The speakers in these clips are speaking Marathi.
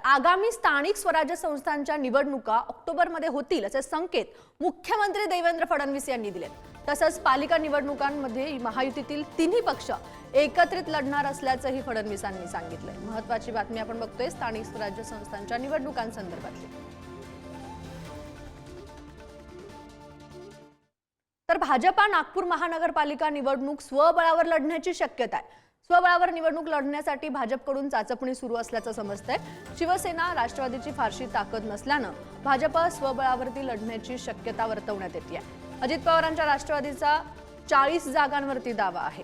आगामी स्थानिक स्वराज्य संस्थांच्या निवडणुका ऑक्टोबरमध्ये होतील असे संकेत मुख्यमंत्री देवेंद्र फडणवीस यांनी दिले। तसंच पालिका निवडणुकांमध्ये महायुतीतील तिन्ही पक्ष एकत्रित लढणार असल्याचंही फडणवीसांनी सांगितलंय। महत्त्वाची बातमी आपण बघतोय स्थानिक स्वराज्य संस्थांच्या निवडणुकांसंदर्भातली। तर भाजपा नागपूर महानगरपालिका निवडणूक स्वबळावर लढण्याची शक्यता आहे। स्वबळावर निवडणूक लढण्यासाठी भाजपकडून चाचपणी सुरू असल्याचं समजतंय। शिवसेना राष्ट्रवादीची फारशी ताकद नसल्यानं भाजप स्वबळावरती लढण्याची शक्यता वर्तवण्यात येते। अजित पवारांच्या राष्ट्रवादीचा 40 जागांवरती दावा आहे।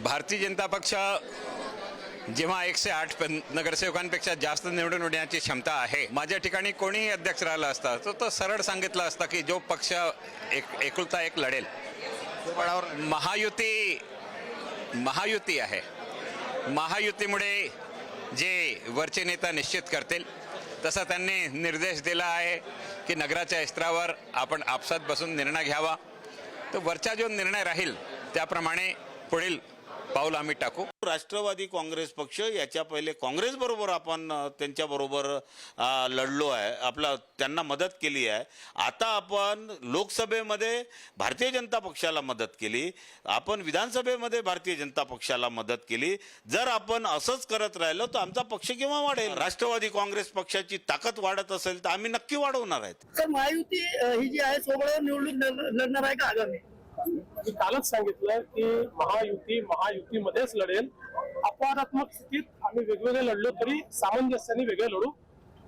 भारतीय जनता पक्ष जेव्हा 108 नगरसेवकांपेक्षा जास्त निवडून येण्याची क्षमता आहे, माझ्या ठिकाणी कोणीही अध्यक्ष राहिला असता तो सरळ सांगितलं असतं की जो पक्ष एकुलता एक लढेल महायुती आहे। महायुतीमुळे जे वरचे नेता निश्चित करतील तसा त्यांनी निर्देश दिला आहे की नगराच्या स्तरावर आपण आपसात बसून निर्णय घ्यावा। तो वरचा जो निर्णय राहील त्याप्रमाणे पुढील पाऊल आम्ही टाकू। राष्ट्रवादी काँग्रेस पक्ष याच्या पहिले काँग्रेस बरोबर आपण त्यांच्या बरोबर लढलो आहे, आपला त्यांना मदत केली आहे। आता आपण लोकसभेमध्ये भारतीय जनता पक्षाला मदत केली, आपण विधानसभेमध्ये भारतीय जनता पक्षाला मदत केली। जर आपण असंच करत राहिलो तर आमचा पक्ष केव्हा वाढेल? राष्ट्रवादी काँग्रेस पक्षाची ताकद वाढत असेल तर आम्ही नक्की वाढवणार आहेत। तर महायुती ही जी आहे सोबळावर निवडणूक लढणार आहे का आगामी? मी कालच सांगितलं की महायुतीमध्येच लढेल। अपवादात्मक स्थितीत आम्ही वेगवेगळे लढलो तरी सामंजस्याने वेगळे लढू।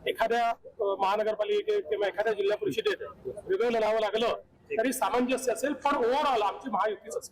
एखाद्या महानगरपालिकेत किंवा एखाद्या जिल्हा परिषदेत वेगळं लढावं लागलं तरी सामंजस्य असेल, पण ओव्हरऑल आमची महायुतीच असेल।